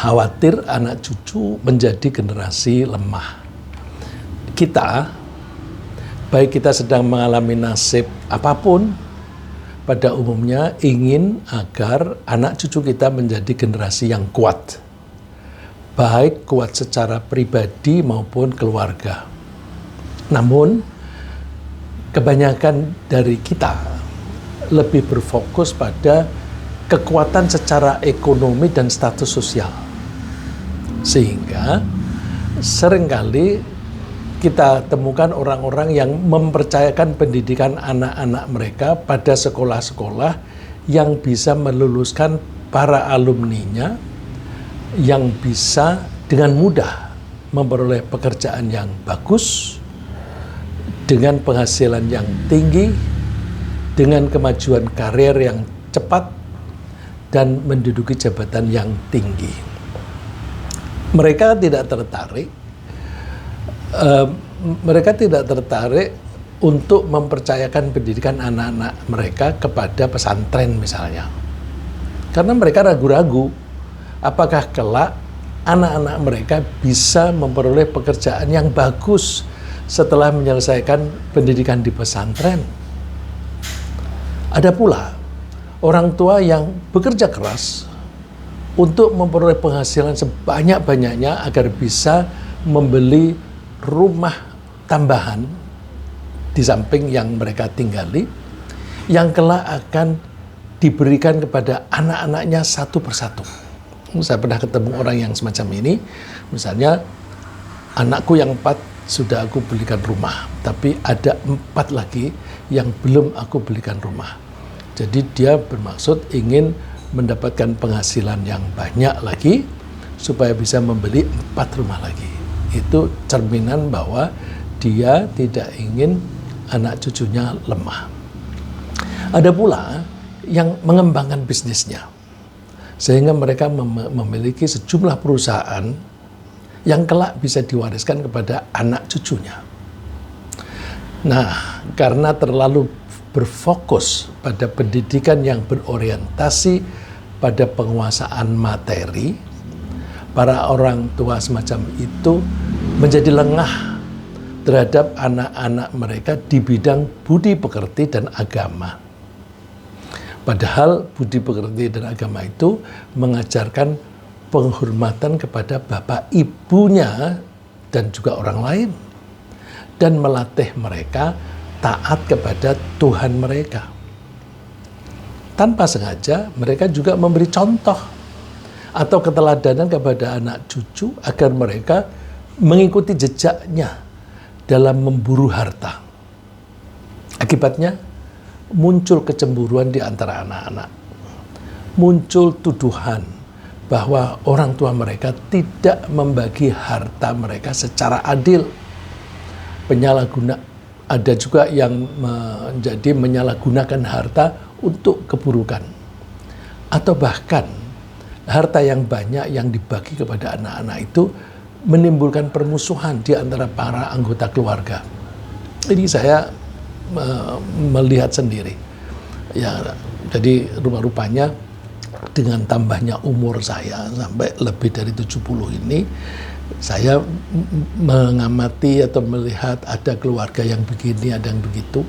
khawatir anak cucu menjadi generasi lemah. Kita, baik kita sedang mengalami nasib apapun, pada umumnya ingin agar anak cucu kita menjadi generasi yang kuat. Baik kuat secara pribadi maupun keluarga. Namun, kebanyakan dari kita lebih berfokus pada kekuatan secara ekonomi dan status sosial. Sehingga seringkali kita temukan orang-orang yang mempercayakan pendidikan anak-anak mereka pada sekolah-sekolah yang bisa meluluskan para alumninya, yang bisa dengan mudah memperoleh pekerjaan yang bagus, dengan penghasilan yang tinggi, dengan kemajuan karir yang cepat, dan menduduki jabatan yang tinggi. Mereka tidak tertarik untuk mempercayakan pendidikan anak-anak mereka kepada pesantren misalnya. Karena mereka ragu-ragu apakah kelak anak-anak mereka bisa memperoleh pekerjaan yang bagus setelah menyelesaikan pendidikan di pesantren. Ada pula orang tua yang bekerja keras untuk memperoleh penghasilan sebanyak-banyaknya agar bisa membeli rumah tambahan di samping yang mereka tinggali, yang kelak akan diberikan kepada anak-anaknya satu persatu. Saya pernah ketemu orang yang semacam ini, misalnya anakku yang 4 sudah aku belikan rumah, tapi ada 4 lagi yang belum aku belikan rumah. Jadi dia bermaksud ingin mendapatkan penghasilan yang banyak lagi supaya bisa membeli 4 rumah lagi. Itu cerminan bahwa dia tidak ingin anak cucunya lemah. Ada pula yang mengembangkan bisnisnya, sehingga mereka memiliki sejumlah perusahaan yang kelak bisa diwariskan kepada anak cucunya. Nah, karena terlalu berfokus pada pendidikan yang berorientasi pada penguasaan materi, para orang tua semacam itu menjadi lengah terhadap anak-anak mereka di bidang budi pekerti dan agama. Padahal budi pekerti dan agama itu mengajarkan penghormatan kepada bapak ibunya dan juga orang lain, dan melatih mereka taat kepada Tuhan mereka. Tanpa sengaja mereka juga memberi contoh atau keteladanan kepada anak cucu agar mereka mengikuti jejaknya dalam memburu harta. Akibatnya muncul kecemburuan di antara anak-anak, muncul tuduhan bahwa orang tua mereka tidak membagi harta mereka secara adil. Ada juga yang menjadi menyalahgunakan harta untuk keburukan. Atau bahkan harta yang banyak yang dibagi kepada anak-anak itu menimbulkan permusuhan di antara para anggota keluarga. Ini saya melihat sendiri. Ya, jadi rupa-rupanya dengan tambahnya umur saya sampai lebih dari 70 ini, saya mengamati atau melihat ada keluarga yang begini, ada yang begitu.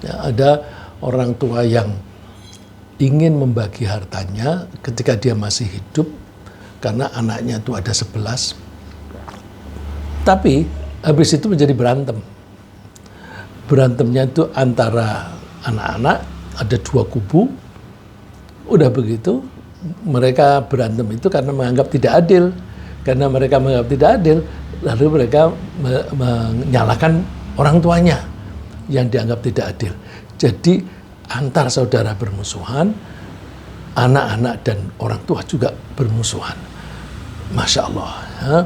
Ya, ada orang tua yang ingin membagi hartanya ketika dia masih hidup karena anaknya itu ada 11. Tapi habis itu menjadi berantem. Berantemnya itu antara anak-anak, ada 2 kubu. Udah begitu, mereka berantem itu karena menganggap tidak adil. Karena mereka menganggap tidak adil, lalu mereka menyalahkan orang tuanya yang dianggap tidak adil. Jadi antar saudara bermusuhan, anak-anak dan orang tua juga bermusuhan. Masya Allah. Ya.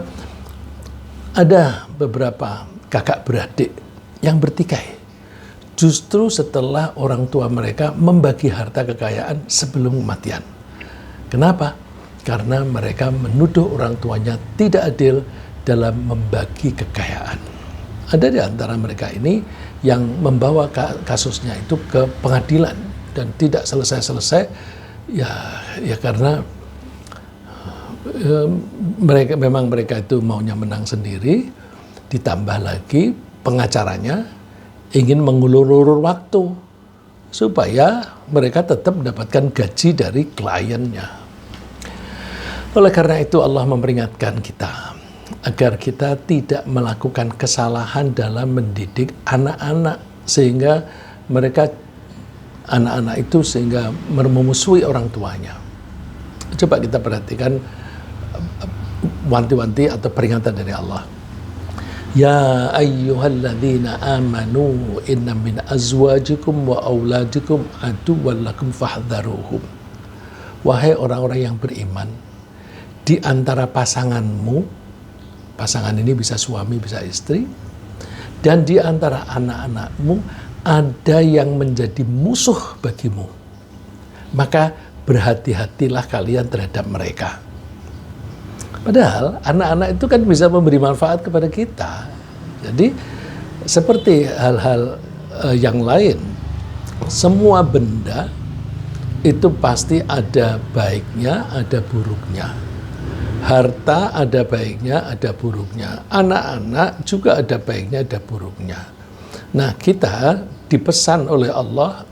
Ada beberapa kakak beradik yang bertikai. Justru setelah orang tua mereka membagi harta kekayaan sebelum kematian. Kenapa? Karena mereka menuduh orang tuanya tidak adil dalam membagi kekayaan. Ada di antara mereka ini yang membawa kasusnya itu ke pengadilan dan tidak selesai-selesai, ya karena mereka itu maunya menang sendiri, ditambah lagi pengacaranya ingin mengulur-ulur waktu supaya mereka tetap mendapatkan gaji dari kliennya. Oleh karena itu Allah memperingatkan kita agar kita tidak melakukan kesalahan dalam mendidik anak-anak sehingga anak-anak itu sehingga memusuhi orang tuanya. Coba kita perhatikan wanti-wanti atau peringatan dari Allah. Ya ayyuhalladzina amanu inna min azwajikum wa auladikum aduwwan lakum fahdharuhum. Wahai orang-orang yang beriman, di antara pasanganmu, pasangan ini bisa suami, bisa istri, dan di antara anak-anakmu ada yang menjadi musuh bagimu. Maka berhati-hatilah kalian terhadap mereka. Padahal anak-anak itu kan bisa memberi manfaat kepada kita. Jadi seperti hal-hal yang lain, semua benda itu pasti ada baiknya, ada buruknya. Harta ada baiknya, ada buruknya. Anak-anak juga ada baiknya, ada buruknya. Nah, kita dipesan oleh Allah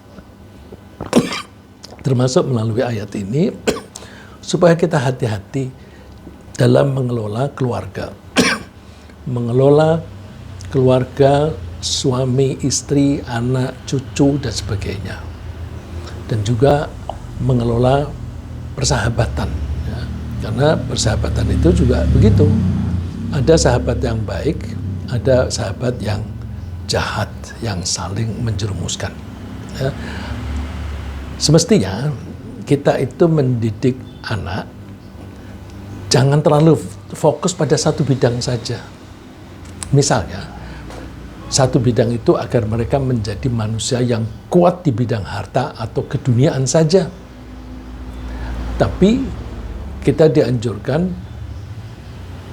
termasuk melalui ayat ini supaya kita hati-hati dalam mengelola keluarga. Mengelola keluarga, suami, istri, anak, cucu, dan sebagainya. Dan juga mengelola persahabatan. Ya. Karena persahabatan itu juga begitu. Ada sahabat yang baik, ada sahabat yang jahat, yang saling menjerumuskan. Ya. Semestinya kita itu mendidik anak jangan terlalu fokus pada satu bidang saja. Misalnya, satu bidang itu agar mereka menjadi manusia yang kuat di bidang harta atau keduniaan saja. Tapi kita dianjurkan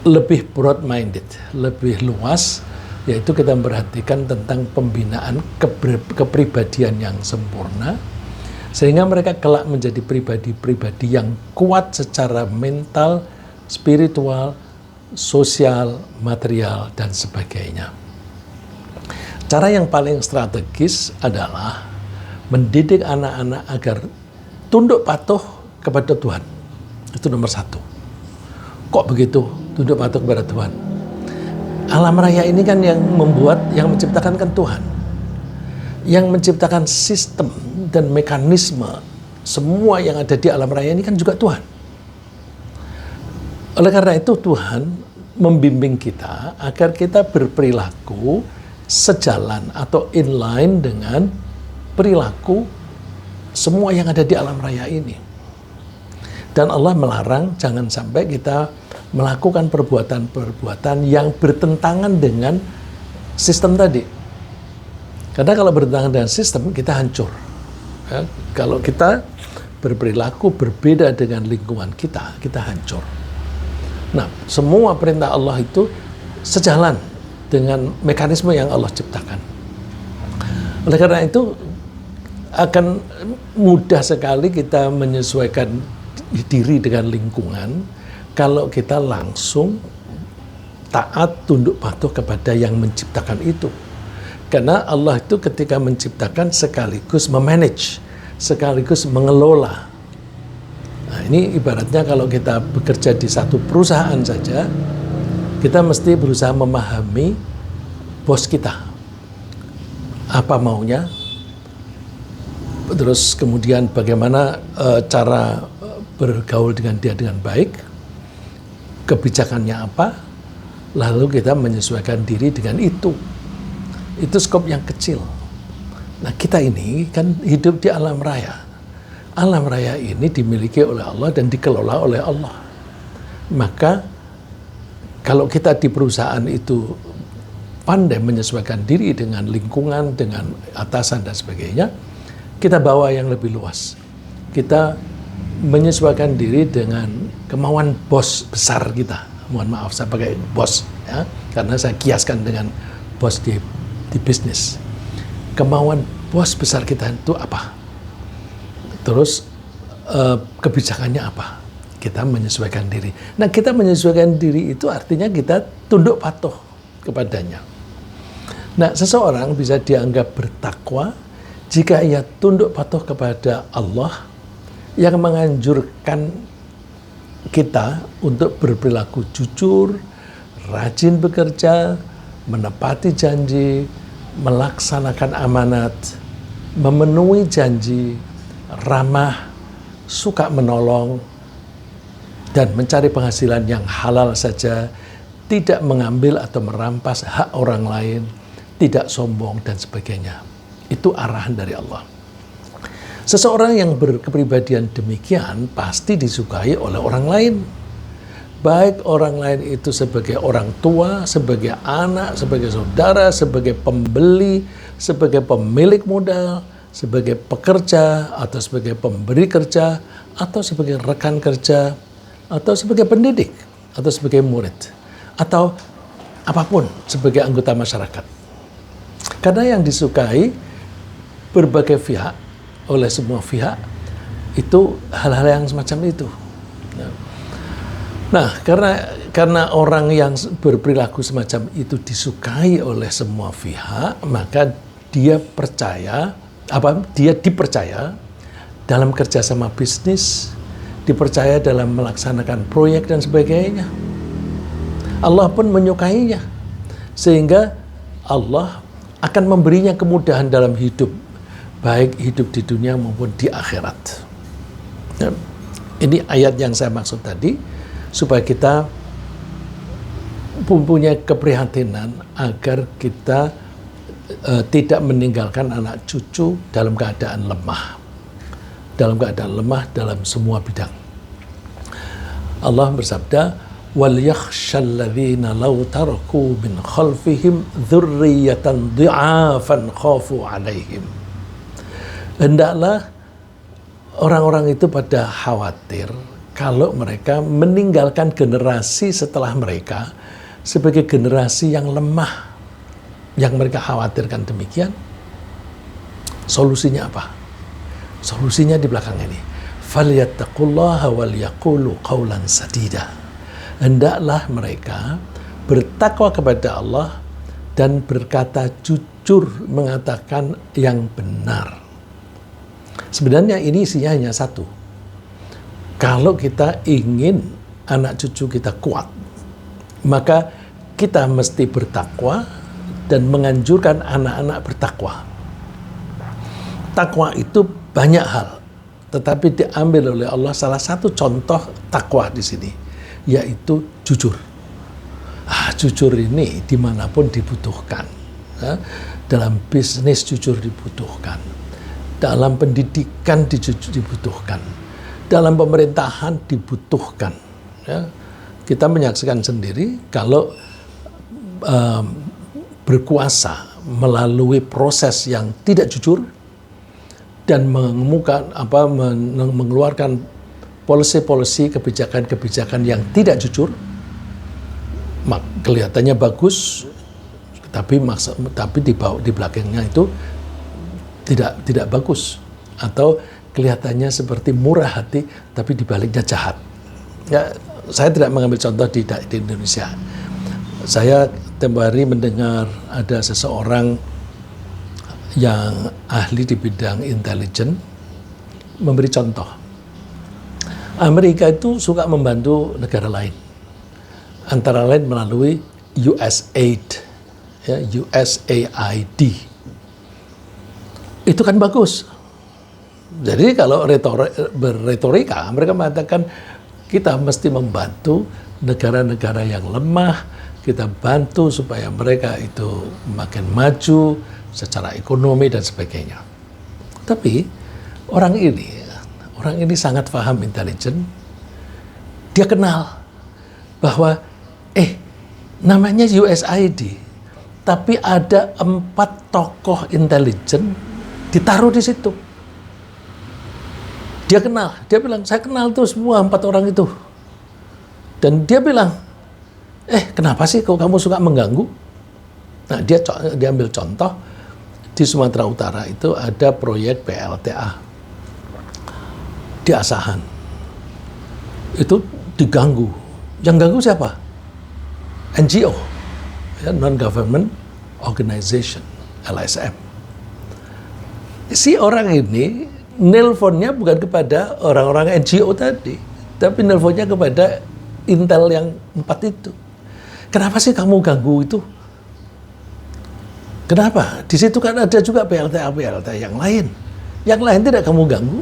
lebih broad-minded, lebih luas, yaitu kita memperhatikan tentang pembinaan kepribadian yang sempurna, sehingga mereka kelak menjadi pribadi-pribadi yang kuat secara mental, spiritual, sosial, material, dan sebagainya. Cara yang paling strategis adalah mendidik anak-anak agar tunduk patuh kepada Tuhan. Itu nomor satu. Kok begitu tunduk patuh kepada Tuhan? Alam raya ini kan yang menciptakan kan Tuhan. Yang menciptakan sistem dan mekanisme semua yang ada di alam raya ini kan juga Tuhan. Oleh karena itu Tuhan membimbing kita agar kita berperilaku sejalan atau inline dengan perilaku semua yang ada di alam raya ini. Dan Allah melarang jangan sampai kita melakukan perbuatan-perbuatan yang bertentangan dengan sistem tadi. Karena kalau bertentangan dengan sistem, kita hancur. Ya, kalau kita berperilaku berbeda dengan lingkungan kita, kita hancur. Nah, semua perintah Allah itu sejalan dengan mekanisme yang Allah ciptakan. Oleh karena itu, akan mudah sekali kita menyesuaikan diri dengan lingkungan kalau kita langsung taat, tunduk patuh kepada yang menciptakan itu. Karena Allah itu ketika menciptakan sekaligus memanage, sekaligus mengelola. Nah, ini ibaratnya kalau kita bekerja di satu perusahaan saja, kita mesti berusaha memahami bos kita. Apa maunya, terus kemudian bagaimana cara bergaul dengan dia dengan baik, kebijakannya apa, lalu kita menyesuaikan diri dengan itu. Itu skop yang kecil. Nah, kita ini kan hidup di alam raya. Alam raya ini dimiliki oleh Allah dan dikelola oleh Allah. Maka kalau kita di perusahaan itu pandai menyesuaikan diri dengan lingkungan, dengan atasan dan sebagainya, kita bawa yang lebih luas. Kita menyesuaikan diri dengan kemauan bos besar kita. Mohon maaf saya pakai bos ya, karena saya kiaskan dengan bos di bisnis. Kemauan bos besar kita itu apa? Terus kebijakannya apa? kita menyesuaikan diri. Nah, kita menyesuaikan diri itu artinya kita tunduk patuh kepadanya. Nah, seseorang bisa dianggap bertakwa jika ia tunduk patuh kepada Allah yang menganjurkan kita untuk berperilaku jujur, rajin bekerja, menepati janji, melaksanakan amanat, memenuhi janji, ramah, suka menolong, dan mencari penghasilan yang halal saja, tidak mengambil atau merampas hak orang lain, tidak sombong, dan sebagainya. Itu arahan dari Allah. Seseorang yang berkepribadian demikian pasti disukai oleh orang lain. Baik orang lain itu sebagai orang tua, sebagai anak, sebagai saudara, sebagai pembeli, sebagai pemilik modal, sebagai pekerja, atau sebagai pemberi kerja, atau sebagai rekan kerja, atau sebagai pendidik, atau sebagai murid, atau apapun sebagai anggota masyarakat. Karena yang disukai berbagai pihak, oleh semua pihak, itu hal-hal yang semacam itu. Nah, karena orang yang berperilaku semacam itu disukai oleh semua pihak, maka dia dipercaya dalam kerjasama bisnis, dipercaya dalam melaksanakan proyek dan sebagainya. Allah pun menyukainya, sehingga Allah akan memberinya kemudahan dalam hidup, baik hidup di dunia maupun di akhirat. Nah, ini ayat yang saya maksud tadi, supaya kita mempunyai keprihatinan agar kita tidak meninggalkan anak cucu dalam keadaan lemah. Dalam keadaan lemah dalam semua bidang. Allah bersabda, wal yakhshal ladzina law taraku min khalfihim dzurriyyatan dhi'afan khafu 'alaihim. Hendaklah orang-orang itu pada khawatir kalau mereka meninggalkan generasi setelah mereka sebagai generasi yang lemah, yang mereka khawatirkan demikian. Solusinya apa? Solusinya di belakang ini. Falyattaqullaha wal yaqulu qawlan sadida. Hendaklah mereka bertakwa kepada Allah dan berkata jujur, mengatakan yang benar. Sebenarnya ini isinya hanya satu. Kalau kita ingin anak cucu kita kuat, maka kita mesti bertakwa dan menganjurkan anak-anak bertakwa. Takwa itu banyak hal, tetapi diambil oleh Allah salah satu contoh takwa di sini, yaitu jujur. Jujur ini dimanapun dibutuhkan. Dalam bisnis jujur dibutuhkan, dalam pendidikan dibutuhkan, dalam pemerintahan dibutuhkan. Kita menyaksikan sendiri kalau berkuasa melalui proses yang tidak jujur dan mengeluarkan polisi-polisi, kebijakan-kebijakan yang tidak jujur, kelihatannya bagus, tapi di belakangnya itu tidak bagus, atau kelihatannya seperti murah hati, tapi di baliknya jahat. Ya, saya tidak mengambil contoh di Indonesia. Saya tempoh hari mendengar ada seseorang yang ahli di bidang intelijen memberi contoh. Amerika itu suka membantu negara lain, antara lain melalui USAID, USAID. Itu kan bagus. Jadi kalau berretorika, mereka mengatakan kita mesti membantu negara-negara yang lemah, kita bantu supaya mereka itu makin maju secara ekonomi dan sebagainya. Tapi orang ini sangat paham intelijen. Dia kenal bahwa namanya USAID, tapi ada 4 tokoh intelijen ditaruh di situ. Dia kenal, dia bilang, saya kenal tuh semua 4 orang itu. Dan dia bilang, kenapa sih kok kamu suka mengganggu? Nah, dia ambil contoh, di Sumatera Utara itu ada proyek PLTA di Asahan. itu diganggu. Yang ganggu siapa? NGO, ya, Non-Government Organization, LSM. Si orang ini nelponnya bukan kepada orang-orang NGO tadi, tapi nelponnya kepada Intel yang 4 itu. Kenapa sih kamu ganggu itu? Kenapa? Di situ kan ada juga PLTA yang lain. Yang lain tidak kamu ganggu.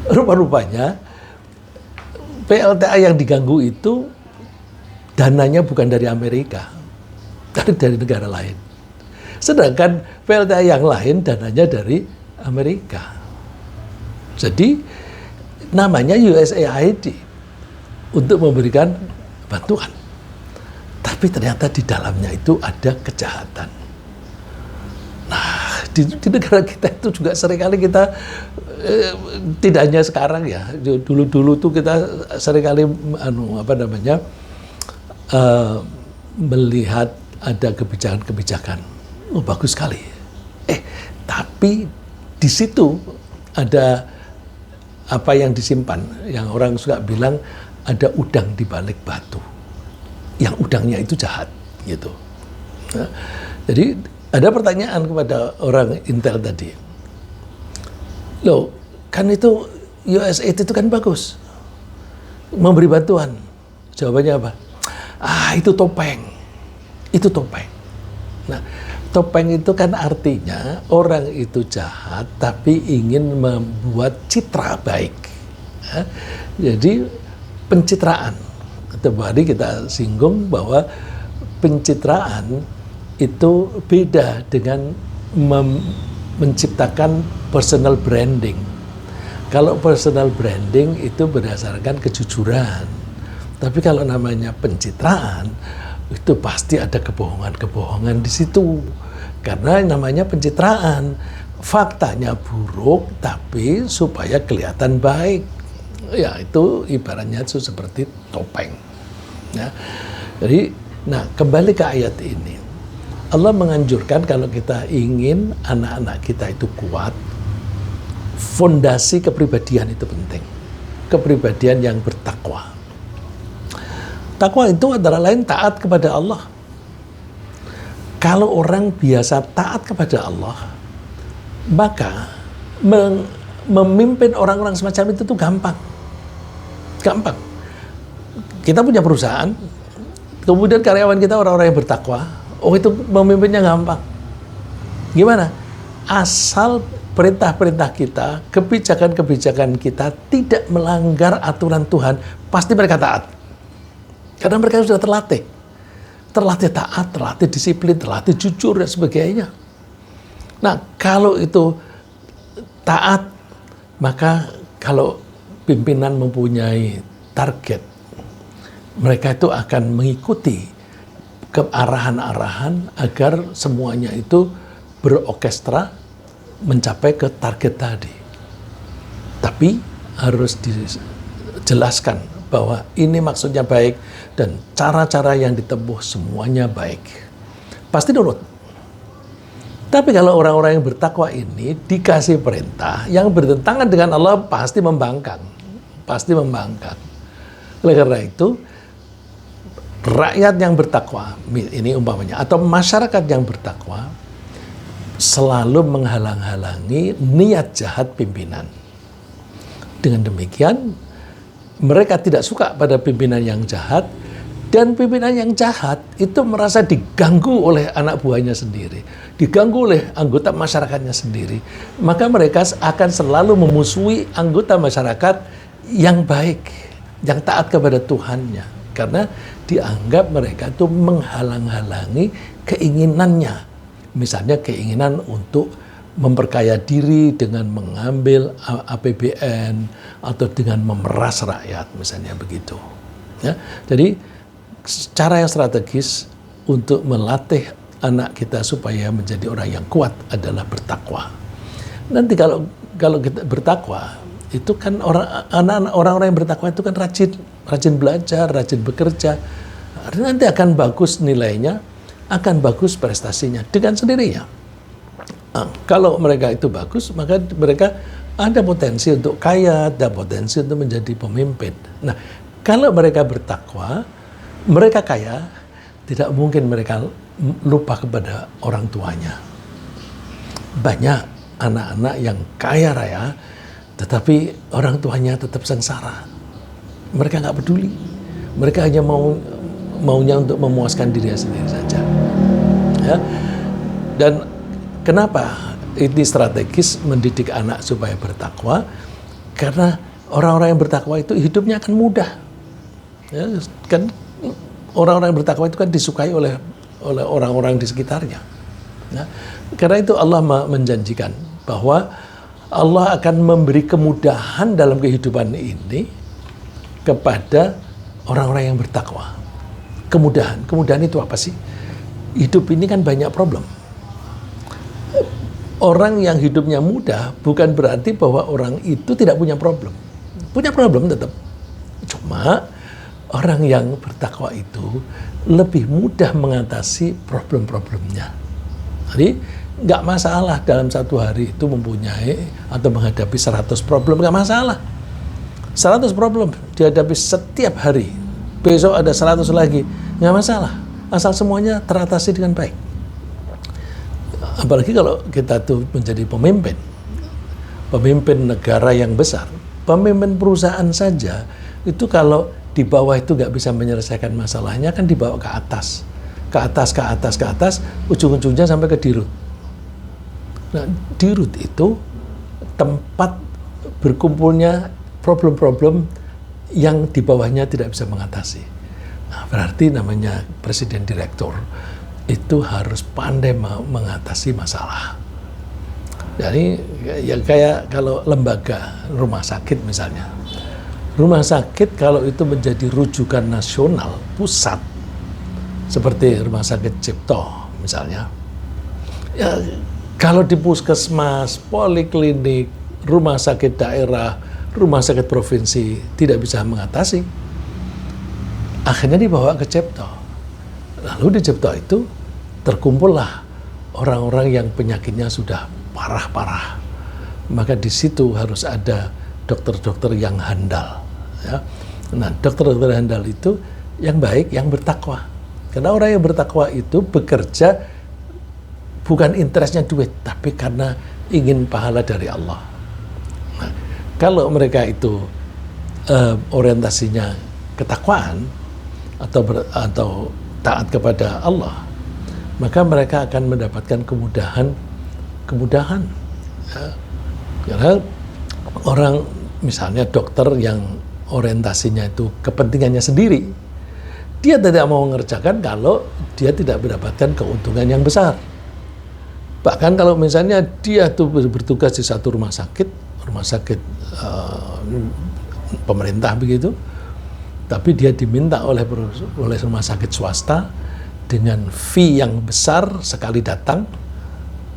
Rupa-rupanya PLTA yang diganggu itu dananya bukan dari Amerika, tapi dari negara lain. Sedangkan PLTA yang lain dananya dari Amerika. Jadi namanya USAID untuk memberikan bantuan. Tapi ternyata di dalamnya itu ada kejahatan. Nah, di negara kita itu juga seringkali kita tidak hanya sekarang ya, dulu-dulu tuh kita seringkali melihat ada kebijakan-kebijakan, oh bagus sekali. Tapi di situ ada apa yang disimpan, yang orang suka bilang ada udang di balik batu, yang udangnya itu jahat, gitu. Nah, jadi ada pertanyaan kepada orang Intel tadi, loh kan itu USAID itu kan bagus, memberi bantuan. Jawabannya apa? Itu topeng, itu topeng. Nah, topeng itu kan artinya orang itu jahat tapi ingin membuat citra baik. Ya, jadi pencitraan. Tadi kita singgung bahwa pencitraan itu beda dengan menciptakan personal branding. Kalau personal branding itu berdasarkan kejujuran. Tapi kalau namanya pencitraan, itu pasti ada kebohongan-kebohongan di situ. Karena namanya pencitraan, faktanya buruk tapi supaya kelihatan baik. Ya itu ibaratnya itu seperti topeng. Ya. Jadi, nah kembali ke ayat ini. Allah menganjurkan kalau kita ingin anak-anak kita itu kuat, fondasi kepribadian itu penting. Kepribadian yang bertakwa. Takwa itu antara lain taat kepada Allah. Kalau orang biasa taat kepada Allah, maka memimpin orang-orang semacam itu tuh gampang. Gampang. Kita punya perusahaan, kemudian karyawan kita orang-orang yang bertakwa, itu memimpinnya gampang. Gimana? Asal perintah-perintah kita, kebijakan-kebijakan kita tidak melanggar aturan Tuhan, pasti mereka taat. Karena mereka sudah terlatih. Terlatih taat, terlatih disiplin, terlatih jujur, dan sebagainya. Nah, kalau itu taat, maka kalau pimpinan mempunyai target, mereka itu akan mengikuti ke arahan-arahan agar semuanya itu berorkestra mencapai ke target tadi. Tapi harus dijelaskan bahwa ini maksudnya baik dan cara-cara yang ditempuh semuanya baik. Pasti nurut. Tapi kalau orang-orang yang bertakwa ini dikasih perintah yang bertentangan dengan Allah, pasti membangkang. Pasti membangkang. Oleh karena itu, rakyat yang bertakwa, ini umpamanya, atau masyarakat yang bertakwa, selalu menghalang-halangi niat jahat pimpinan. Dengan demikian, mereka tidak suka pada pimpinan yang jahat, dan pimpinan yang jahat itu merasa diganggu oleh anak buahnya sendiri, diganggu oleh anggota masyarakatnya sendiri. Maka mereka akan selalu memusuhi anggota masyarakat yang baik, yang taat kepada Tuhannya. Karena dianggap mereka itu menghalang-halangi keinginannya. Misalnya keinginan untuk memperkaya diri dengan mengambil APBN atau dengan memeras rakyat, misalnya begitu. Ya, jadi cara yang strategis untuk melatih anak kita supaya menjadi orang yang kuat adalah bertakwa. Nanti kalau kita bertakwa, itu kan orang-orang yang bertakwa itu kan rajin belajar, rajin bekerja. Nanti akan bagus nilainya, akan bagus prestasinya dengan sendirinya. Kalau mereka itu bagus, maka mereka Ada potensi untuk kaya, ada potensi untuk menjadi pemimpin. Nah, kalau mereka bertakwa, mereka kaya, tidak mungkin mereka lupa kepada orang tuanya. Banyak anak-anak yang kaya raya, tetapi orang tuanya tetap sengsara. Mereka nggak peduli. Mereka hanya maunya untuk memuaskan diri sendiri saja. Ya. Dan kenapa ini strategis mendidik anak supaya bertakwa? Karena orang-orang yang bertakwa itu hidupnya akan mudah. Ya, kan orang-orang yang bertakwa itu kan disukai oleh orang-orang di sekitarnya. Ya. Karena itu Allah menjanjikan bahwa Allah akan memberi kemudahan dalam kehidupan ini kepada orang-orang yang bertakwa. Kemudahan itu apa sih? Hidup ini kan banyak problem. Orang yang hidupnya mudah bukan berarti bahwa orang itu tidak punya problem. Punya problem tetap. Cuma orang yang bertakwa itu lebih mudah mengatasi problem-problemnya. Jadi nggak masalah dalam satu hari itu mempunyai atau menghadapi 100 problem, nggak masalah. 100 problem dihadapi setiap hari. Besok ada 100 lagi, nggak masalah. Asal semuanya teratasi dengan baik. Apalagi kalau kita tuh menjadi pemimpin negara yang besar, pemimpin perusahaan saja, itu kalau di bawah itu nggak bisa menyelesaikan masalahnya, kan dibawa ke atas, ujung-ujungnya sampai ke dirut. Nah, dirut itu tempat berkumpulnya problem-problem yang di bawahnya tidak bisa mengatasi. Nah, berarti namanya presiden direktur itu harus pandai mengatasi masalah. Jadi ya kayak kalau lembaga rumah sakit misalnya. Rumah sakit kalau itu menjadi rujukan nasional pusat seperti Rumah Sakit Cipto misalnya. Ya, kalau di puskesmas, poliklinik, rumah sakit daerah, rumah sakit provinsi tidak bisa mengatasi, akhirnya dibawa ke Cipto. Lalu di Cipto itu terkumpullah orang-orang yang penyakitnya sudah parah-parah. Maka di situ harus ada dokter-dokter yang handal. Ya. Nah, dokter-dokter handal itu yang baik, yang bertakwa. Karena orang yang bertakwa itu bekerja bukan interestnya duit, tapi karena ingin pahala dari Allah. Nah, kalau mereka itu orientasinya ketakwaan atau taat kepada Allah, maka mereka akan mendapatkan kemudahan. Ya. Karena orang misalnya dokter yang orientasinya itu kepentingannya sendiri, dia tidak mau mengerjakan kalau dia tidak mendapatkan keuntungan yang besar. Bahkan kalau misalnya dia tuh bertugas di satu rumah sakit pemerintah begitu, tapi dia diminta oleh rumah sakit swasta dengan fee yang besar sekali datang,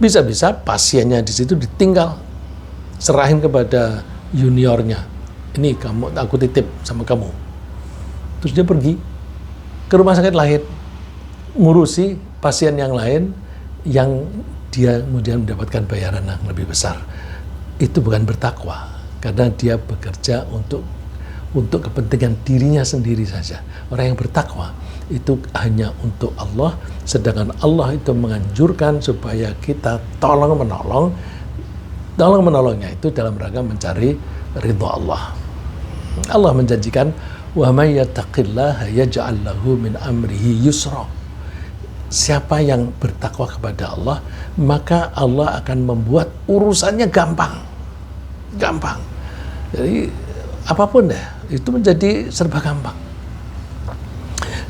bisa-bisa pasiennya di situ ditinggal, serahin kepada juniornya. Ini aku titip sama kamu. Terus dia pergi ke rumah sakit lain, ngurusi pasien yang lain yang dia kemudian mendapatkan bayaran yang lebih besar. Itu bukan bertakwa, karena dia bekerja untuk kepentingan dirinya sendiri saja. Orang yang bertakwa itu hanya untuk Allah, sedangkan Allah itu menganjurkan supaya kita tolong-menolongnya itu dalam rangka mencari ridha Allah. Allah menjanjikan, wa may yattaqillaha yaj'al lahu min amrihi yusra. Siapa yang bertakwa kepada Allah, maka Allah akan membuat urusannya gampang. Jadi apapun deh, itu menjadi serba gampang.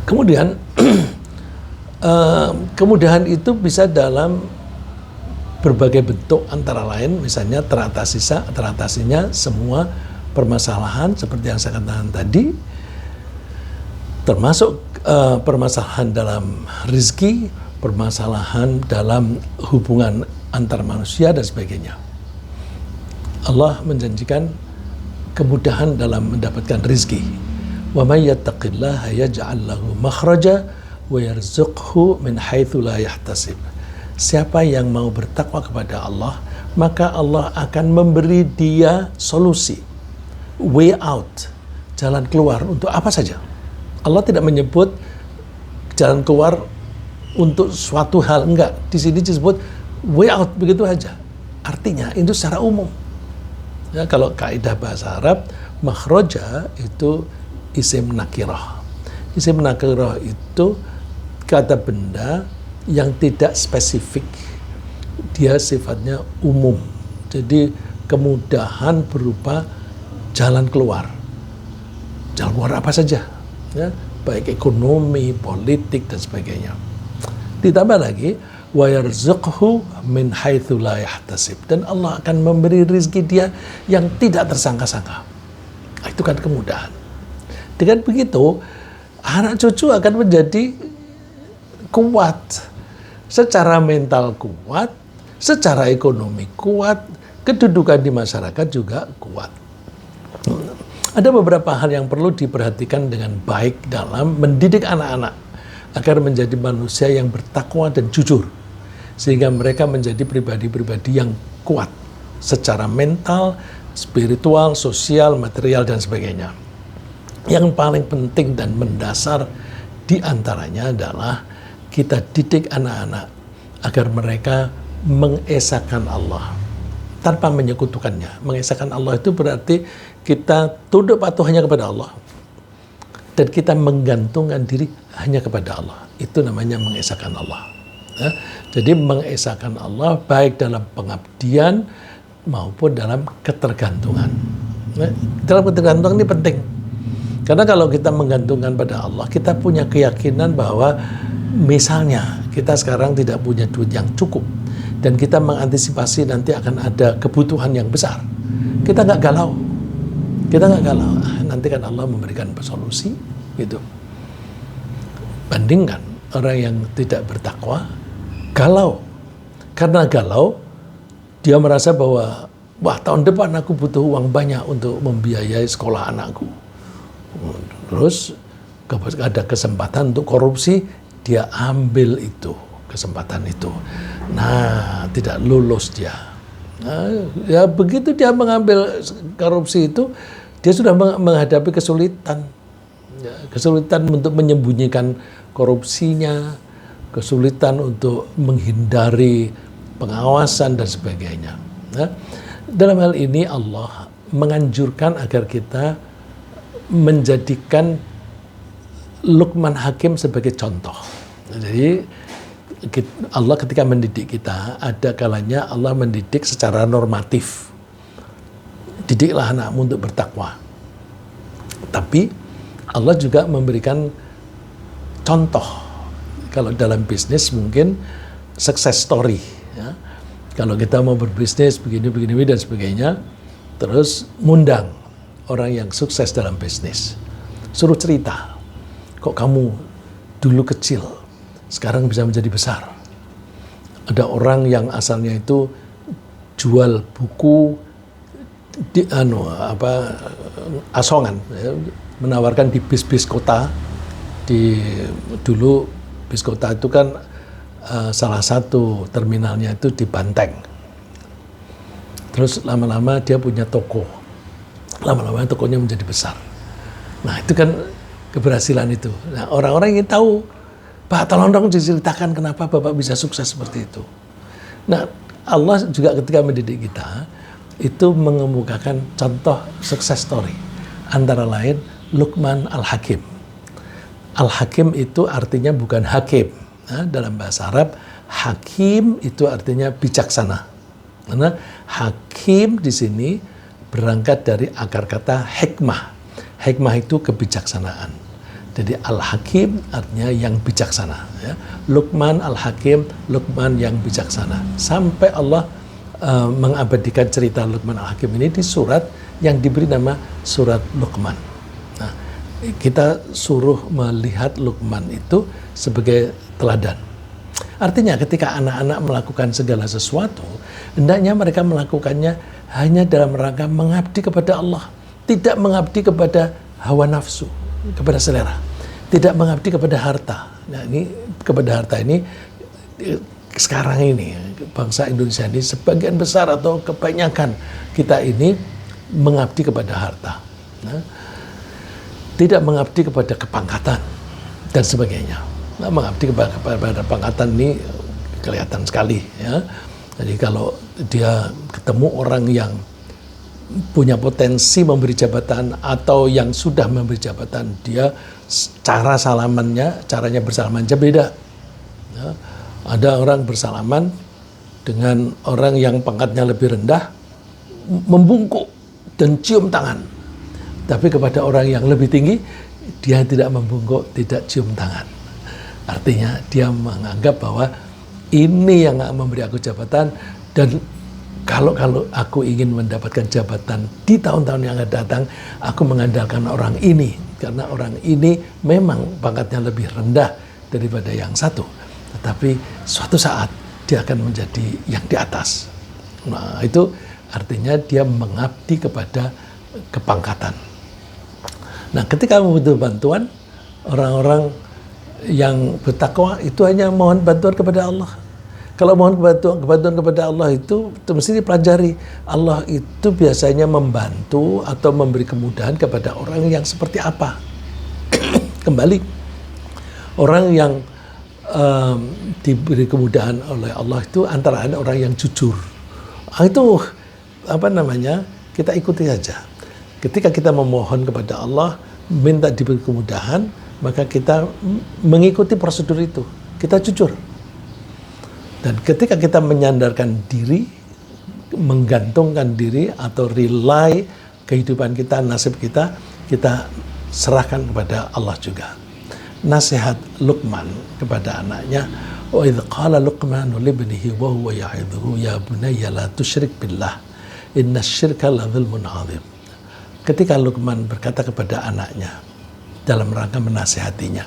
Kemudian kemudahan itu bisa dalam berbagai bentuk, antara lain misalnya teratasinya semua permasalahan seperti yang saya katakan tadi, termasuk permasalahan dalam rezeki, permasalahan dalam hubungan antar manusia dan sebagainya. Allah menjanjikan kemudahan dalam mendapatkan rezeki. Wa may yattaqillaha yaj'al lahu makhraja wa yarzuqhu min haitsu la yahtasib. Siapa yang mau bertakwa kepada Allah, maka Allah akan memberi dia solusi, way out, jalan keluar untuk apa saja. Allah tidak menyebut jalan keluar untuk suatu hal, enggak. Di sini disebut way out, begitu aja. Artinya itu secara umum. Ya, kalau kaidah bahasa Arab, makhroja itu isim nakirah. Isim nakirah itu kata benda yang tidak spesifik. Dia sifatnya umum. Jadi kemudahan berupa jalan keluar. Jalan keluar apa saja, ya, baik ekonomi, politik dan sebagainya. Ditambah lagi wa yarzuqhu min haitsu la yahtasib, dan Allah akan memberi rezeki dia yang tidak tersangka-sangka. Itu kan kemudahan. Dengan begitu anak cucu akan menjadi kuat, secara mental kuat, secara ekonomi kuat, kedudukan di masyarakat juga kuat. Ada beberapa hal yang perlu diperhatikan dengan baik dalam mendidik anak-anak agar menjadi manusia yang bertakwa dan jujur, sehingga mereka menjadi pribadi-pribadi yang kuat secara mental, spiritual, sosial, material, dan sebagainya. Yang paling penting dan mendasar diantaranya adalah kita didik anak-anak agar mereka mengesahkan Allah tanpa menyekutukannya. Mengesahkan Allah itu berarti kita tunduk patuh hanya kepada Allah dan kita menggantungkan diri hanya kepada Allah. Itu namanya mengesahkan Allah. Ya, jadi mengesahkan Allah baik dalam pengabdian maupun dalam ketergantungan. Ya, dalam ketergantungan ini penting. Karena kalau kita menggantungkan pada Allah, kita punya keyakinan bahwa misalnya kita sekarang tidak punya duit yang cukup dan kita mengantisipasi nanti akan ada kebutuhan yang besar. Kita nggak galau. Kita nggak galau. Nanti kan Allah memberikan solusi gitu. Bandingkan orang yang tidak bertakwa galau. Karena galau, dia merasa bahwa wah, tahun depan aku butuh uang banyak untuk membiayai sekolah anakku. Terus ada kesempatan untuk korupsi, dia ambil itu, kesempatan itu. Nah, tidak lulus dia. Nah, ya begitu dia mengambil korupsi itu, dia sudah menghadapi kesulitan. Ya, kesulitan untuk menyembunyikan korupsinya, kesulitan untuk menghindari pengawasan dan sebagainya. Nah, dalam hal ini Allah menganjurkan agar kita menjadikan Luqman Hakim sebagai contoh. Jadi Allah ketika mendidik kita, ada kalanya Allah mendidik secara normatif. Didiklah anakmu untuk bertakwa. Tapi Allah juga memberikan contoh. Kalau dalam bisnis mungkin success story. Ya. Kalau kita mau berbisnis begini dan sebagainya, terus ngundang orang yang sukses dalam bisnis. Suruh cerita, kok kamu dulu kecil, sekarang bisa menjadi besar. Ada orang yang asalnya itu jual buku di asongan, ya, menawarkan di bis-bis kota. Dulu bis kota itu kan salah satu terminalnya itu di Banteng. Terus lama-lama dia punya toko. Lama-lama tokonya menjadi besar. Nah, itu kan keberhasilan itu. Nah, orang-orang ingin tahu, Pak, tolong dong diceritakan kenapa Bapak bisa sukses seperti itu. Nah, Allah juga ketika mendidik kita, itu mengemukakan contoh success story. Antara lain, Luqman Al-Hakim. Al-Hakim itu artinya bukan hakim. Nah, dalam bahasa Arab, hakim itu artinya bijaksana. Karena hakim di sini berangkat dari akar kata hikmah. Hikmah itu kebijaksanaan. Jadi Al-Hakim artinya yang bijaksana. Ya. Luqman Al-Hakim, Luqman yang bijaksana. Sampai Allah mengabadikan cerita Luqman Al-Hakim ini di surat yang diberi nama surat Luqman. Nah, kita suruh melihat Luqman itu sebagai teladan. Artinya ketika anak-anak melakukan segala sesuatu, hendaknya mereka melakukannya hanya dalam rangka mengabdi kepada Allah. Tidak mengabdi kepada hawa nafsu, kepada selera. Tidak mengabdi kepada harta. Nah, ini kepada harta ini sekarang ini bangsa Indonesia ini sebagian besar atau kebanyakan kita ini mengabdi kepada harta, tidak mengabdi kepada kepangkatan dan sebagainya. Mengabdi kepada pangkatan ini kelihatan sekali, ya. Jadi kalau dia ketemu orang yang punya potensi memberi jabatan atau yang sudah memberi jabatan, dia caranya bersalaman aja beda. Ya. Ada orang bersalaman dengan orang yang pangkatnya lebih rendah, membungkuk dan cium tangan. Tapi kepada orang yang lebih tinggi, dia tidak membungkuk, tidak cium tangan. Artinya dia menganggap bahwa ini yang memberi aku jabatan, dan kalau aku ingin mendapatkan jabatan di tahun-tahun yang akan datang, aku mengandalkan orang ini, karena orang ini memang pangkatnya lebih rendah daripada yang satu. Tetapi suatu saat dia akan menjadi yang di atas. Nah, itu artinya dia mengabdi kepada kepangkatan. Nah, ketika membutuhkan bantuan, orang-orang yang bertakwa itu hanya mohon bantuan kepada Allah. Kalau mohon bantuan kepada Allah itu mesti dipelajari. Allah itu biasanya membantu atau memberi kemudahan kepada orang yang seperti apa. Kembali, orang yang diberi kemudahan oleh Allah itu antara lain orang yang jujur. Itu kita ikuti saja. Ketika kita memohon kepada Allah, minta diberi kemudahan, maka kita mengikuti prosedur itu. Kita jujur. Dan ketika kita menyandarkan diri, menggantungkan diri atau rely kehidupan kita, nasib kita, kita serahkan kepada Allah juga. Nasihat Luqman kepada anaknya, wa idz qala Luqmanu libnihi wa huwa ya'idhuhu ya bunayya la tusyrik billah innasyirka la dzulmun 'adzim. Ketika Luqman berkata kepada anaknya dalam rangka menasihatinya,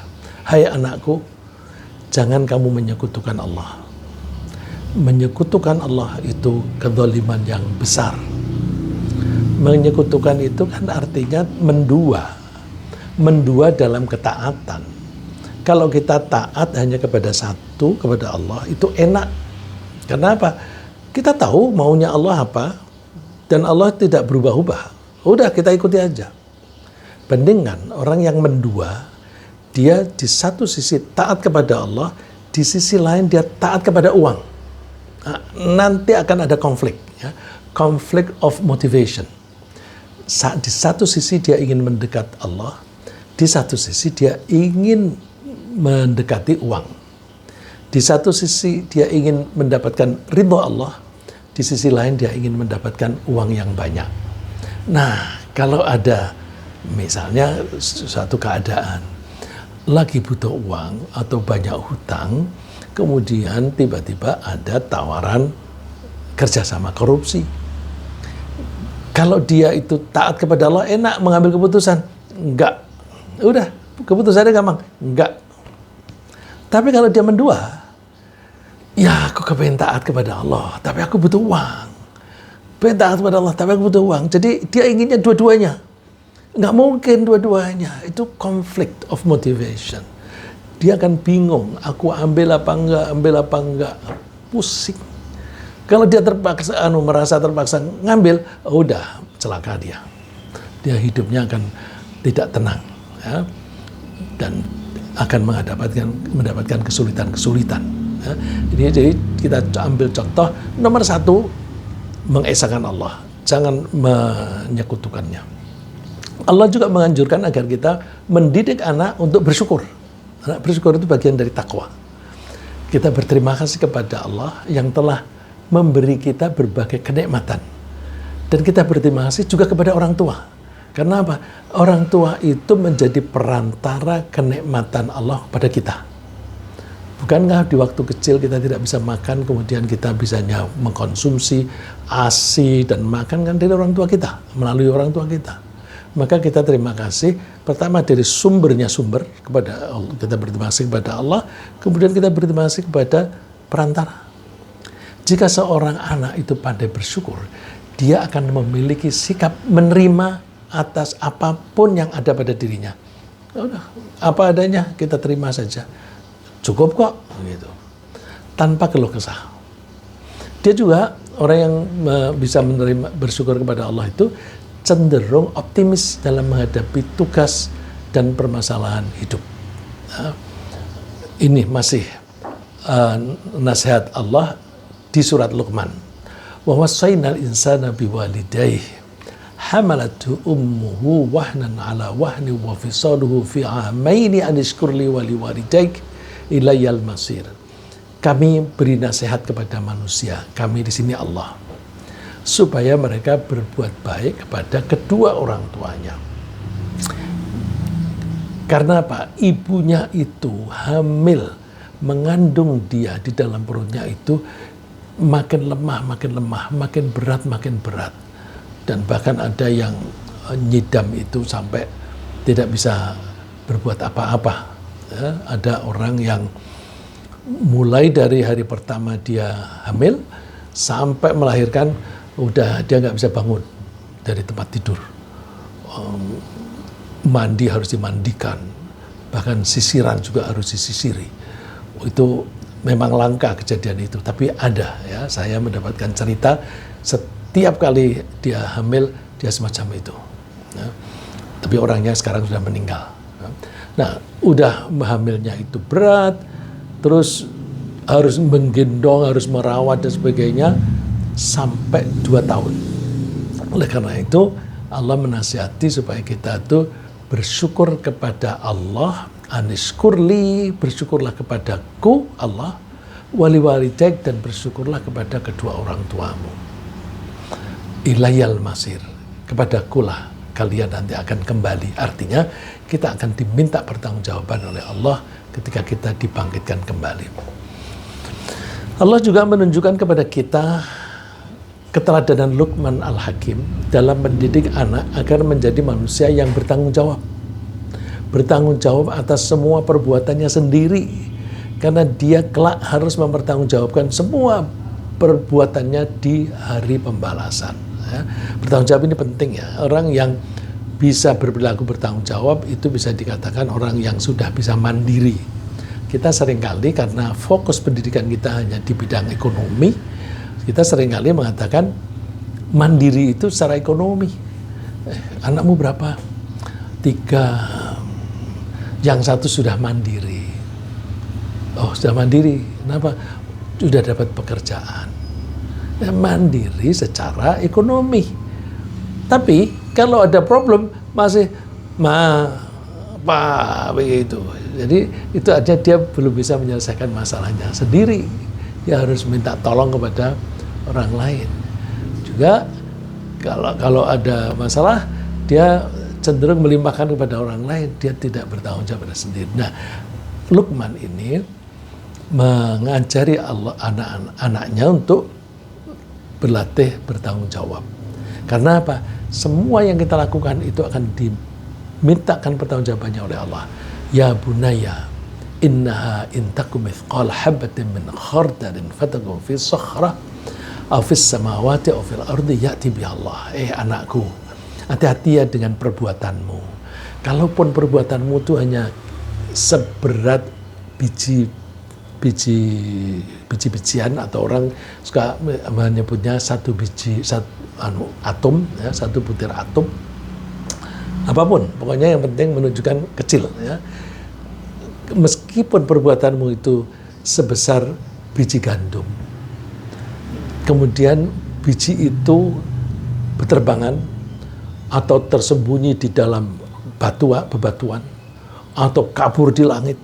hai anakku, jangan kamu menyekutukan Allah. Menyekutukan Allah itu kezaliman yang besar. Menyekutukan itu kan artinya mendua dalam ketaatan. Kalau kita taat hanya kepada satu, kepada Allah, itu enak. Kenapa? Kita tahu maunya Allah apa, dan Allah tidak berubah-ubah. Udah, kita ikuti aja. Bandingkan orang yang mendua, dia di satu sisi taat kepada Allah, di sisi lain dia taat kepada uang. Nah, nanti akan ada konflik, ya. Conflict of motivation. Di satu sisi dia ingin mendekat Allah, di satu sisi dia ingin mendekati uang. Di satu sisi dia ingin mendapatkan ridho Allah, di sisi lain dia ingin mendapatkan uang yang banyak. Nah, kalau ada misalnya suatu keadaan lagi butuh uang atau banyak hutang, kemudian tiba-tiba ada tawaran kerjasama korupsi. Kalau dia itu taat kepada Allah, enak mengambil keputusan. Enggak. Udah, keputusannya gampang. Enggak. Tapi kalau dia mendua, ya aku kepengen taat kepada Allah, tapi aku butuh uang. Pengen taat kepada Allah, tapi aku butuh uang. Jadi dia inginnya dua-duanya. Nggak mungkin dua-duanya. Itu conflict of motivation. Dia akan bingung, aku ambil apa enggak, pusing. Kalau dia merasa terpaksa ngambil, udah celaka dia. Dia hidupnya akan tidak tenang, ya. Dan akan mendapatkan kesulitan-kesulitan. Ya. Jadi kita ambil contoh nomor satu, mengesahkan Allah, jangan menyekutukannya. Allah juga menganjurkan agar kita mendidik anak untuk bersyukur. Anak bersyukur itu bagian dari takwa. Kita berterima kasih kepada Allah yang telah memberi kita berbagai kenikmatan. Dan kita berterima kasih juga kepada orang tua. Karena apa? Orang tua itu menjadi perantara kenikmatan Allah pada kita. Bukankah di waktu kecil kita tidak bisa makan, kemudian kita bisanya mengkonsumsi ASI dan makan kan dari orang tua kita, melalui orang tua kita. Maka kita terima kasih pertama dari sumber kepada Allah. Kita berterima kasih kepada Allah, kemudian kita berterima kasih kepada perantara. Jika seorang anak itu pandai bersyukur, dia akan memiliki sikap menerima atas apapun yang ada pada dirinya. Udah, apa adanya kita terima saja. Cukup kok, gitu. tanpa keluh kesah. Dia juga orang yang bisa menerima bersyukur kepada Allah itu cenderung optimis dalam menghadapi tugas dan permasalahan hidup. Ini masih nasihat Allah di surat Luqman. Wa wassaynal insana biwalidayhi hamalatu ummuhu wahnan ala wahni wa fisaluhu fi amaini an ishkur li wa liwalidayk ilayyal masir. Kami beri nasihat kepada manusia, kami di sini Allah, supaya mereka berbuat baik kepada kedua orang tuanya. Karena apa? Ibunya itu hamil, mengandung dia di dalam perutnya itu makin lemah, makin berat. Dan bahkan ada yang nyidam itu sampai tidak bisa berbuat apa-apa. Ya, ada orang yang mulai dari hari pertama dia hamil sampai melahirkan, udah dia nggak bisa bangun dari tempat tidur. Mandi harus dimandikan, bahkan sisiran juga harus disisiri. Itu memang langka kejadian itu, tapi ada ya. Saya mendapatkan cerita setiap kali dia hamil dia semacam itu. Ya. Tapi orangnya sekarang sudah meninggal. Ya. Nah, udah hamilnya itu berat, terus harus menggendong, harus merawat dan sebagainya sampai 2 tahun. Oleh karena itu Allah menasihati supaya kita tuh bersyukur kepada Allah, anishkurli, bersyukurlah kepadaku Allah, wali walidayk, dan bersyukurlah kepada kedua orang tuamu. Ilayal masir, kepadakulah kalian nanti akan kembali. Artinya kita akan diminta pertanggungjawaban oleh Allah ketika kita dibangkitkan kembali. Allah juga menunjukkan kepada kita keteladanan Luqman Al-Hakim dalam mendidik anak agar menjadi manusia yang bertanggung jawab. Bertanggung jawab atas semua perbuatannya sendiri. Karena dia kelak harus mempertanggungjawabkan semua perbuatannya di hari pembalasan. Ya. Bertanggung jawab ini penting ya. Orang yang bisa berperilaku bertanggung jawab itu bisa dikatakan orang yang sudah bisa mandiri. Kita seringkali karena fokus pendidikan kita hanya di bidang ekonomi, kita seringkali mengatakan mandiri itu secara ekonomi. Anakmu berapa? 3. Yang 1 sudah mandiri. Oh, sudah mandiri. Kenapa? Sudah dapat pekerjaan. Ya, mandiri secara ekonomi. Tapi kalau ada problem masih begitu. Jadi itu aja dia belum bisa menyelesaikan masalahnya sendiri. Dia harus minta tolong kepada orang lain. Juga kalau ada masalah dia cenderung melimpahkan kepada orang lain. Dia tidak bertanggung jawab pada sendiri. Nah, Luqman ini mengajari anak-anaknya untuk berlatih bertanggung jawab. Karena apa? Semua yang kita lakukan itu akan dimintakan pertanggungjawabannya oleh Allah. Ya bunaya, innaha intakum mithqal habatin min khardalin fatakun fi sakhrah aw fis samawati aw fil ardi ya'ti bi Allah. Anakku, hati-hati ya dengan perbuatanmu. Kalaupun perbuatanmu itu hanya seberat biji-bijian, atau orang suka menyebutnya satu atom, ya, 1 butir atom. Apapun, pokoknya yang penting menunjukkan kecil. Ya. Meskipun perbuatanmu itu sebesar biji gandum, kemudian biji itu berterbangan atau tersembunyi di dalam bebatuan, atau kabur di langit,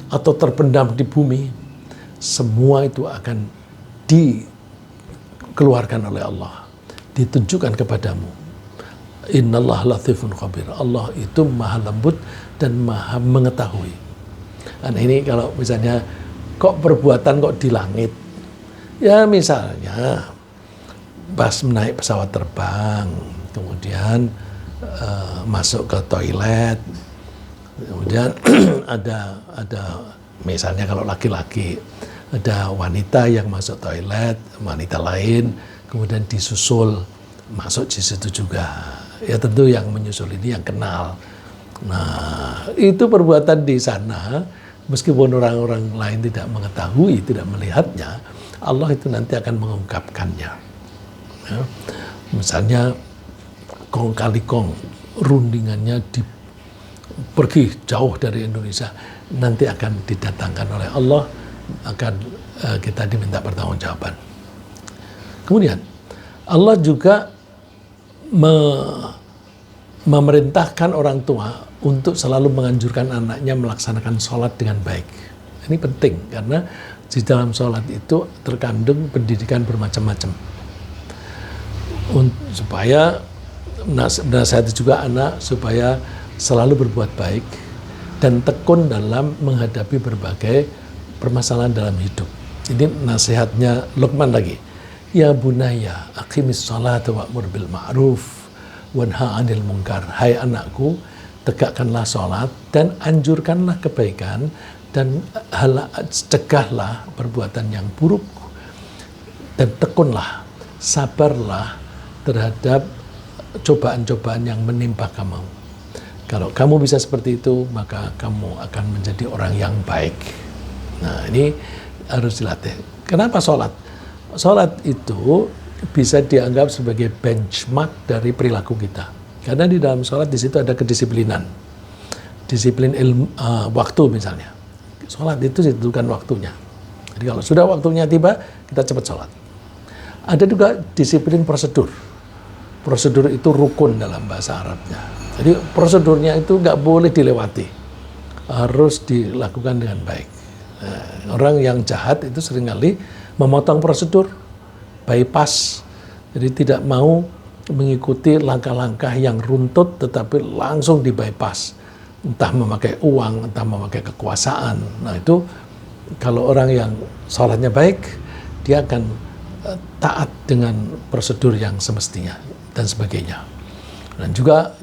atau terpendam di bumi, semua itu akan dikeluarkan oleh Allah, ditunjukkan kepadamu. Innallaha latifun khabir. Allah itu maha lembut dan maha mengetahui. Dan ini kalau misalnya kok perbuatan kok di langit, ya misalnya pas naik pesawat terbang, kemudian masuk ke toilet, kemudian ada misalnya kalau laki-laki ada wanita yang masuk toilet, wanita lain kemudian disusul masuk di situ juga. Ya tentu yang menyusul ini yang kenal. Nah, itu perbuatan di sana meskipun orang-orang lain tidak mengetahui, tidak melihatnya, Allah itu nanti akan mengungkapkannya. Ya. Misalnya kong kali kong, rundingannya pergi jauh dari Indonesia, nanti akan didatangkan oleh Allah, akan kita diminta pertanggungjawaban. Kemudian Allah juga memerintahkan orang tua untuk selalu menganjurkan anaknya melaksanakan sholat dengan baik. Ini penting karena di dalam sholat itu terkandung pendidikan bermacam-macam. Supaya menasihati juga anak supaya selalu berbuat baik dan tekun dalam menghadapi berbagai permasalahan dalam hidup. Ini nasihatnya Luqman lagi. Ya bunaya aqimis sholata wa'mur bil ma'ruf wanha 'anil munkar. Hai anakku, tegakkanlah sholat dan anjurkanlah kebaikan dan cegahlah perbuatan yang buruk dan tekunlah, sabarlah terhadap cobaan-cobaan yang menimpa kamu. Kalau kamu bisa seperti itu, maka kamu akan menjadi orang yang baik. Nah, ini harus dilatih. Kenapa sholat? Sholat itu bisa dianggap sebagai benchmark dari perilaku kita. Karena di dalam sholat di situ ada kedisiplinan. Disiplin waktu misalnya. Sholat itu ditentukan waktunya. Jadi kalau sudah waktunya tiba, kita cepat sholat. Ada juga disiplin prosedur. Prosedur itu rukun dalam bahasa Arabnya. Jadi prosedurnya itu nggak boleh dilewati. Harus dilakukan dengan baik. Nah, orang yang jahat itu seringkali memotong prosedur, bypass. Jadi tidak mau mengikuti langkah-langkah yang runtut tetapi langsung di bypass. Entah memakai uang, entah memakai kekuasaan. Nah itu kalau orang yang sholatnya baik, dia akan taat dengan prosedur yang semestinya dan sebagainya. Dan juga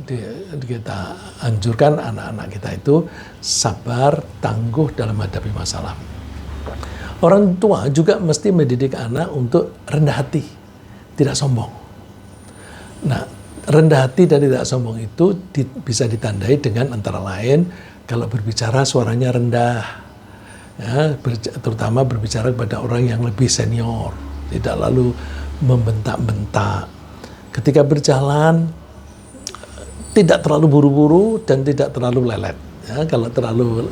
kita anjurkan anak-anak kita itu sabar, tangguh dalam menghadapi masalah. Orang tua juga mesti mendidik anak untuk rendah hati, tidak sombong. Nah, rendah hati dan tidak sombong itu bisa ditandai dengan antara lain kalau berbicara suaranya rendah, ya, terutama berbicara kepada orang yang lebih senior, tidak lalu membentak-bentak. Ketika berjalan tidak terlalu buru-buru dan tidak terlalu lelet. Ya, kalau terlalu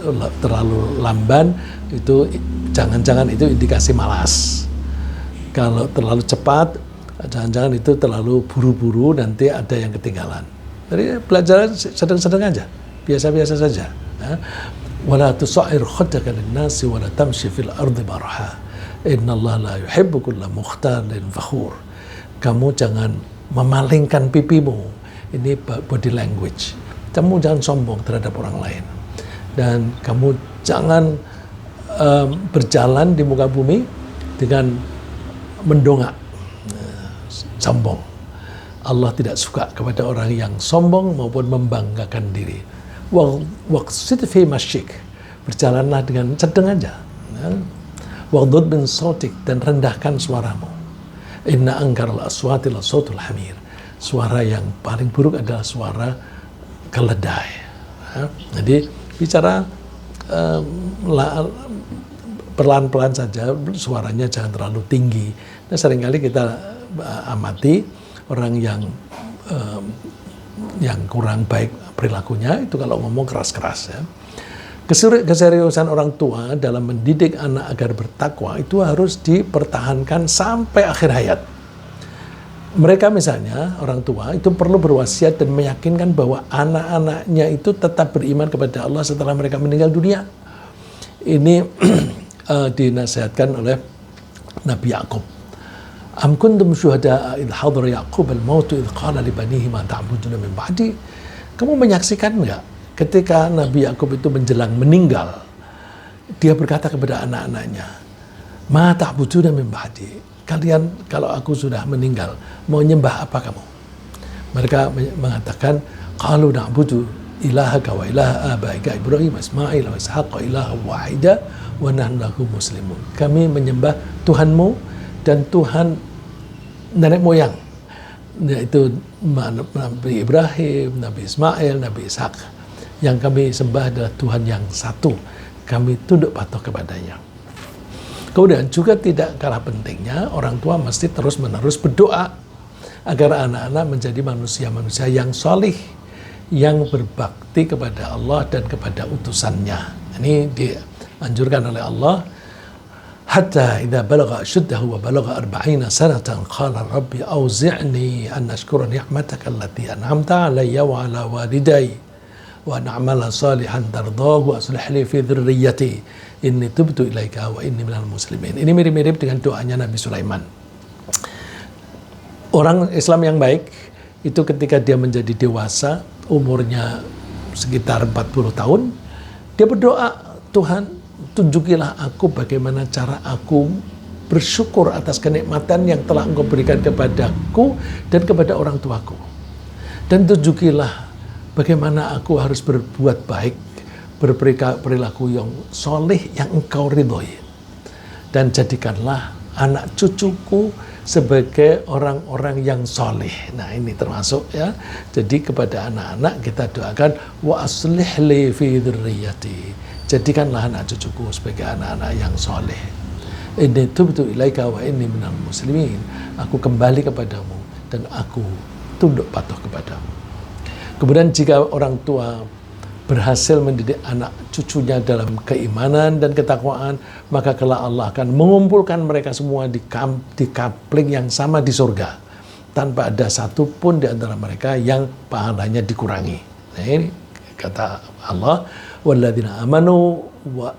lamban itu jangan-jangan itu indikasi malas. Kalau terlalu cepat, jangan-jangan itu terlalu buru-buru, nanti ada yang ketinggalan. Jadi belajar sedang-sedang aja, biasa-biasa saja. Wala tusa'ir khaddaka lin-nasi wala tamshi fil ardi marha. Innallaha la yuhibbu kulla mukhtalin fakhur. Kamu jangan memalingkan pipimu. Ini body language. Kamu jangan sombong terhadap orang lain. Dan kamu jangan berjalan di muka bumi dengan mendongak, sombong. Allah tidak suka kepada orang yang sombong maupun membanggakan diri. Waqsid fi masyik. Berjalanlah dengan sedang aja. Waghdud min sautik, dan rendahkan suaramu. Inna ankaral aswati la sautul hamir. Suara yang paling buruk adalah suara keledai. Jadi bicara pelan-pelan saja, suaranya jangan terlalu tinggi. Nah, seringkali kita amati orang yang kurang baik perilakunya itu kalau ngomong keras-keras. Ya. Keseriusan orang tua dalam mendidik anak agar bertakwa itu harus dipertahankan sampai akhir hayat. Mereka misalnya, orang tua itu perlu berwasiat dan meyakinkan bahwa anak-anaknya itu tetap beriman kepada Allah setelah mereka meninggal dunia. Ini dinasihatkan oleh Nabi Yakub. Am kuntum syuhada'a idh hadara Yaqub al-maut idh qala li banihi ma ta'buduna min ba'di. Kamu menyaksikan enggak ketika Nabi Yakub itu menjelang meninggal, dia berkata kepada anak-anaknya, ma ta'buduna min ba'di. Kalian kalau aku sudah meninggal mau nyembah apa kamu? Mereka mengatakan qalu na'budu ilahaka wa ilaha abaika Ibrahim Ismail wa Ishaq wa ilaha wahida wa nahnu lahu muslimun. Kami menyembah Tuhanmu dan Tuhan nenek moyang, yaitu Nabi Ibrahim, Nabi Ismail, Nabi Ishaq. Yang kami sembah adalah Tuhan yang satu. kami tunduk patuh kepadanya. Kemudian juga tidak kalah pentingnya, orang tua mesti terus-menerus berdoa agar anak-anak menjadi manusia-manusia yang solih, yang berbakti kepada Allah dan kepada utusannya. Ini dianjurkan oleh Allah. Hatta idza balagha ashuddahu wa balagha 40 sanatan qala rabbi awzi'ni an ashkura ni'mataka allati an'amta 'alayya wa 'ala walidayya wa an a'mala salihan tardahu wa aslih li fi dhurriyyati inni tubtu ilaika wa inni minal muslimin. Ini mirip-mirip dengan doanya Nabi Sulaiman. Orang Islam yang baik itu ketika dia menjadi dewasa, umurnya sekitar 40 tahun, dia berdoa, Tuhan, tunjukilah aku bagaimana cara aku bersyukur atas kenikmatan yang telah Engkau berikan kepadaku dan kepada orang tuaku. Dan tunjukilah bagaimana aku harus berbuat baik, berperilaku yang soleh yang Engkau ridhoi. Dan jadikanlah anak cucuku sebagai orang-orang yang soleh. Nah, ini termasuk ya. Jadi kepada anak-anak kita doakan wa aslih li fi dzurriyyati. Jadikanlah anak cucuku sebagai anak-anak yang soleh. Inni tubtu ilaika wa inni minal muslimin. Aku kembali kepadamu dan aku tunduk patuh kepadamu. Kemudian jika orang tua berhasil mendidik anak cucunya dalam keimanan dan ketakwaan, maka kelak Allah akan mengumpulkan mereka semua di kapling yang sama di surga, tanpa ada satupun di antara mereka yang pahalanya dikurangi. Nah, ini kata Allah, walladzina amanu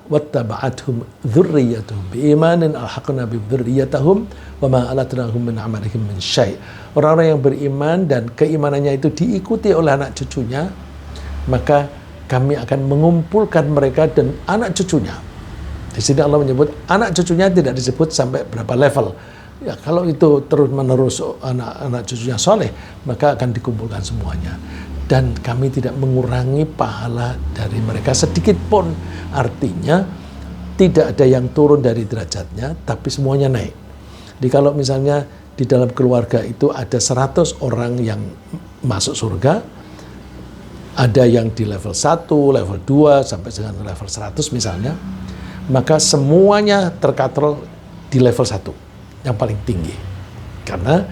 wattaba'athum dzurriyyatuhum biimanin alhaqna bidzurriyyatahum wama alatnahum min amalihim min syai'. Orang-orang yang beriman dan keimanannya itu diikuti oleh anak cucunya, maka kami akan mengumpulkan mereka dan anak cucunya. Di sini Allah menyebut anak cucunya, tidak disebut sampai berapa level. Ya, kalau itu terus-menerus anak cucunya soleh, maka akan dikumpulkan semuanya. Dan kami tidak mengurangi pahala dari mereka sedikit pun. Artinya tidak ada yang turun dari derajatnya, tapi semuanya naik. Jadi kalau misalnya di dalam keluarga itu ada 100 orang yang masuk surga, ada yang di level 1, level 2, sampai dengan level 100 misalnya, maka semuanya terkatrol di level 1, yang paling tinggi. Karena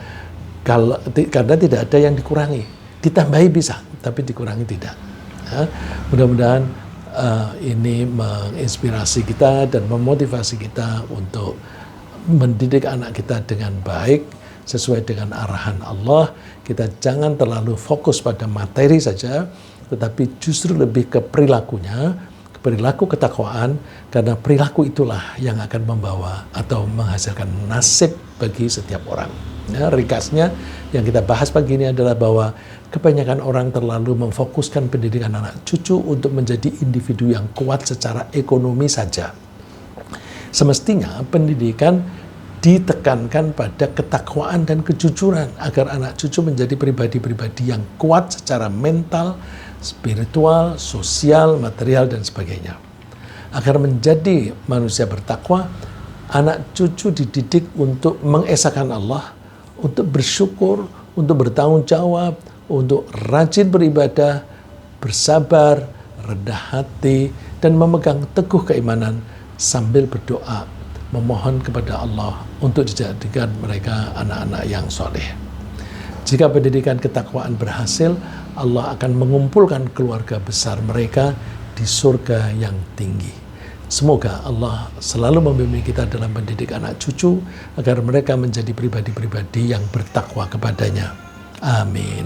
tidak ada yang dikurangi. Ditambahi bisa, tapi dikurangi tidak. Ya, mudah-mudahan ini menginspirasi kita dan memotivasi kita untuk mendidik anak kita dengan baik, sesuai dengan arahan Allah. Kita jangan terlalu fokus pada materi saja, tetapi justru lebih ke perilakunya, ke perilaku ketakwaan, karena perilaku itulah yang akan membawa atau menghasilkan nasib bagi setiap orang. Ya, ringkasnya yang kita bahas pagi ini adalah bahwa kebanyakan orang terlalu memfokuskan pendidikan anak cucu untuk menjadi individu yang kuat secara ekonomi saja. Semestinya pendidikan ditekankan pada ketakwaan dan kejujuran agar anak cucu menjadi pribadi-pribadi yang kuat secara mental, spiritual, sosial, material, dan sebagainya. Agar menjadi manusia bertakwa, anak cucu dididik untuk mengesahkan Allah, untuk bersyukur, untuk bertanggung jawab, untuk rajin beribadah, bersabar, rendah hati, dan memegang teguh keimanan sambil berdoa, memohon kepada Allah untuk dijadikan mereka anak-anak yang soleh. Jika pendidikan ketakwaan berhasil, Allah akan mengumpulkan keluarga besar mereka di surga yang tinggi. Semoga Allah selalu membimbing kita dalam mendidik anak cucu agar mereka menjadi pribadi-pribadi yang bertakwa kepadanya. Amin.